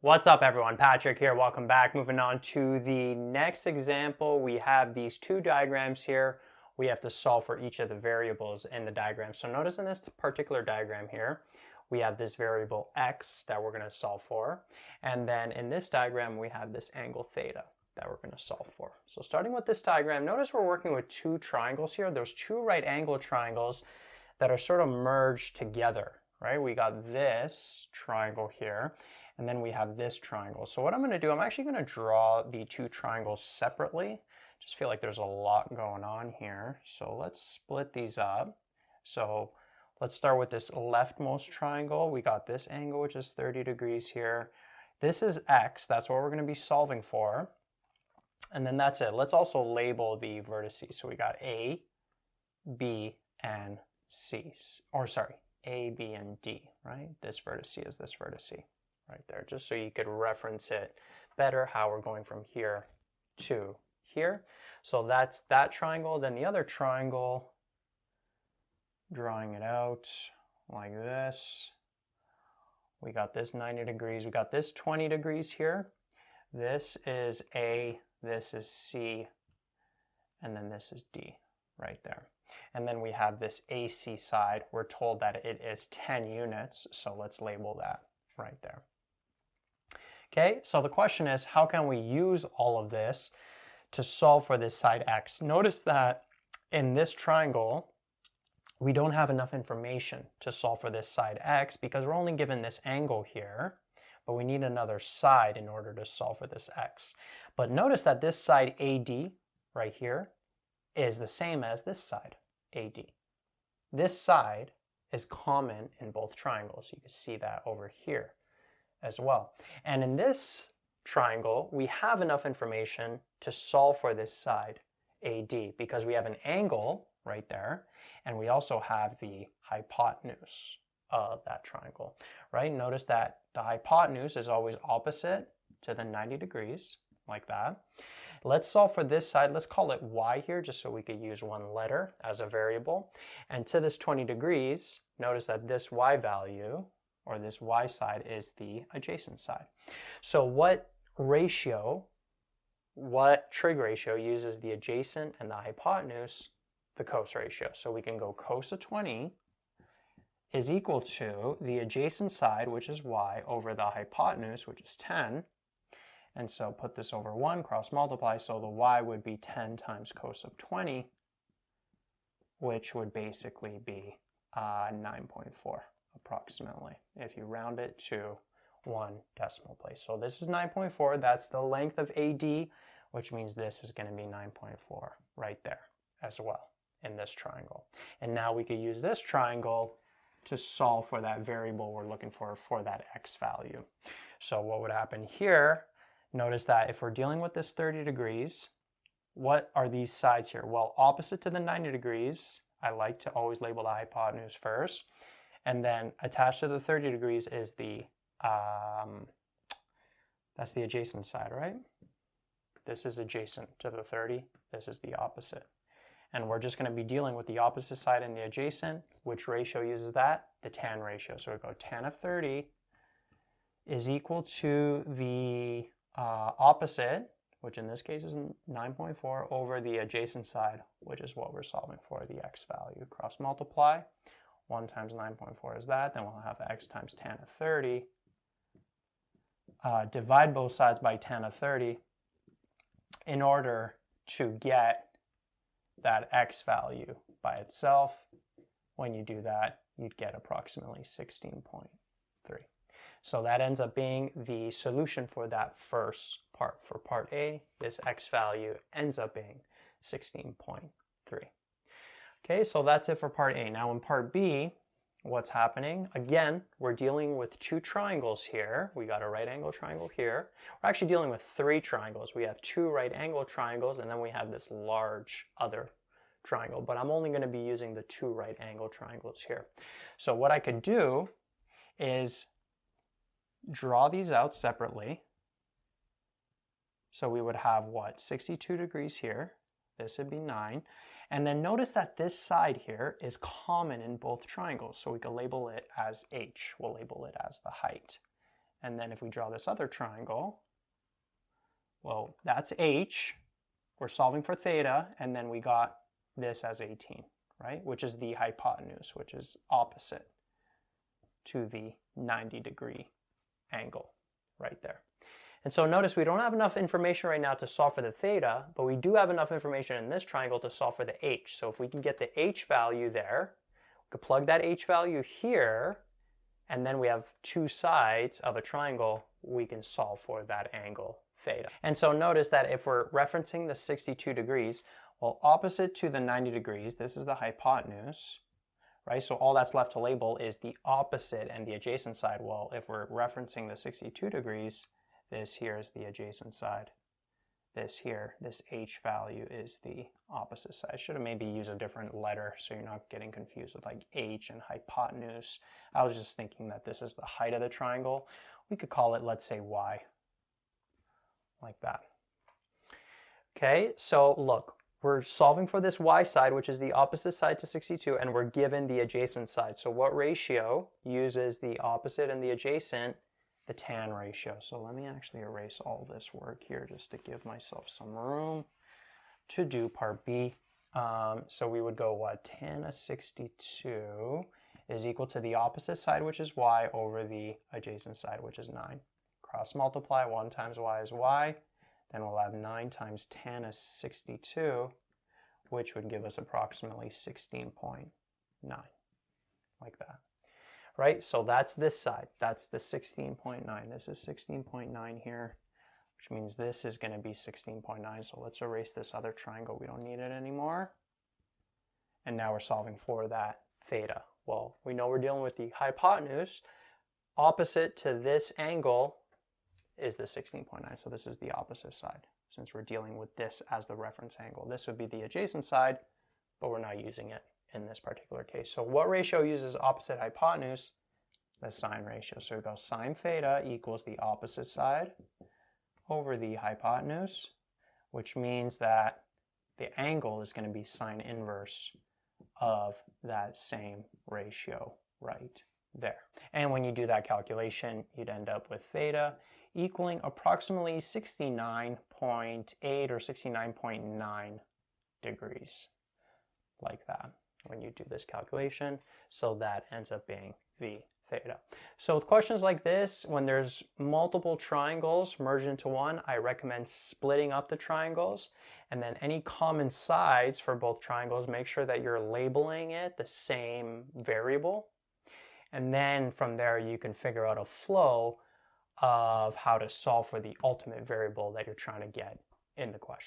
What's up everyone, Patrick here, welcome back. Moving on to the next example, we have these two diagrams here. We have to solve for each of the variables in the diagram. So notice in this particular diagram here, we have this variable x that we're going to solve for. And then in this diagram, we have this angle theta that we're going to solve for. So starting with this diagram, notice we're working with two triangles here. There's two right angle triangles that are sort of merged together, right? We got this triangle here, and then we have this triangle. So what I'm going to do, I'm actually going to draw the two triangles separately. Just feel like there's a lot going on here. So let's split these up. So let's start with this leftmost triangle. We got this angle, which is 30 degrees here. This is x. That's what we're going to be solving for. And then that's it. Let's also label the vertices. So we got A, B, and C. Or sorry, A, B, and D, right? This vertex is this vertex right there, just so you could reference it better how we're going from here to here. So that's that triangle. Then the other triangle, drawing it out like this. We got this 90 degrees. We got this 20 degrees here. This is A, this is C, and then this is D right there. And then we have this AC side. We're told that it is 10 units, so let's label that right there. Okay, so the question is, how can we use all of this to solve for this side x? Notice that in this triangle, we don't have enough information to solve for this side x because we're only given this angle here, but we need another side in order to solve for this x. But notice that this side AD right here is the same as this side AD. This side is common in both triangles. You can see that over here as well. And in this triangle, we have enough information to solve for this side AD because we have an angle right there, and we also have the hypotenuse of that triangle, right? Notice that the hypotenuse is always opposite to the 90 degrees, like that. Let's solve for this side. Let's call it y here, just so we could use one letter as a variable. And to this 20 degrees, notice that this y value, or this y side, is the adjacent side. So what trig ratio uses the adjacent and the hypotenuse? The cos ratio. So we can go cos of 20 is equal to the adjacent side, which is y, over the hypotenuse, which is 10. And so put this over 1, cross multiply, so the y would be 10 times cos of 20, which would basically be 9.4 approximately, if you round it to 1 decimal place. So this is 9.4, that's the length of AD, which means this is going to be 9.4 right there as well in this triangle. And now we could use this triangle to solve for that variable we're looking for that x value. So what would happen here? Notice that if we're dealing with this 30 degrees, what are these sides here? Well, opposite to the 90 degrees, I like to always label the hypotenuse first. And then attached to the 30 degrees is the, that's the adjacent side, right? This is adjacent to the 30. This is the opposite. And we're just going to be dealing with the opposite side and the adjacent. Which ratio uses that? The tan ratio. So we go tan of 30 is equal to the opposite, which in this case is 9.4, over the adjacent side, which is what we're solving for, the x value. Cross multiply. 1 times 9.4 is that. Then we'll have x times tan of 30. Divide both sides by tan of 30 in order to get that x value by itself. When you do that, you'd get approximately 16.3. So that ends up being the solution for that first part. For part A, this x value ends up being 16.3. Okay, so that's it for part A. Now in part B, what's happening? Again, we're dealing with two triangles here. We got a right angle triangle here. We're actually dealing with three triangles. We have two right angle triangles, and then we have this large other triangle. But I'm only going to be using the two right angle triangles here. So what I could do is draw these out separately. So we would have what? 62 degrees here. This would be 9. And then notice that this side here is common in both triangles. So we can label it as h. We'll label it as the height. And then if we draw this other triangle, well, that's h. We're solving for theta, and then we got this as 18, right? Which is the hypotenuse, which is opposite to the 90-degree angle right there. And so notice we don't have enough information right now to solve for the theta, but we do have enough information in this triangle to solve for the h. So if we can get the h value there, we could plug that h value here, and then we have two sides of a triangle, we can solve for that angle theta. And so notice that if we're referencing the 62 degrees, well, opposite to the 90 degrees, this is the hypotenuse, right? So all that's left to label is the opposite and the adjacent side. Well, if we're referencing the 62 degrees, this here is the adjacent side. This here, this h value is the opposite side. I should have maybe used a different letter so you're not getting confused with like h and hypotenuse. I was just thinking that this is the height of the triangle. We could call it, let's say, y, like that. Okay, so look, we're solving for this y side, which is the opposite side to 62, and we're given the adjacent side. So what ratio uses the opposite and the adjacent? The tan ratio. So let me actually erase all this work here just to give myself some room to do part B. So we would go what? Tan of 62 is equal to the opposite side, which is y, over the adjacent side, which is 9. Cross multiply, 1 times y is y. Then we'll have 9 times tan of 62, which would give us approximately 16.9, like that. Right, so that's this side. That's the 16.9. This is 16.9 here, which means this is going to be 16.9. So let's erase this other triangle. We don't need it anymore. And now we're solving for that theta. Well, we know we're dealing with the hypotenuse. Opposite to this angle is the 16.9. So this is the opposite side, since we're dealing with this as the reference angle. This would be the adjacent side, but we're not using it in this particular case. So what ratio uses opposite hypotenuse? The sine ratio. So we go sine theta equals the opposite side over the hypotenuse, which means that the angle is going to be sine inverse of that same ratio right there. And when you do that calculation, you'd end up with theta equaling approximately 69.8 or 69.9 degrees, like that, when you do this calculation. So that ends up being the theta. So with questions like this, when there's multiple triangles merged into one, I recommend splitting up the triangles, and then any common sides for both triangles, make sure that you're labeling it the same variable. And then from there, you can figure out a flow of how to solve for the ultimate variable that you're trying to get in the question.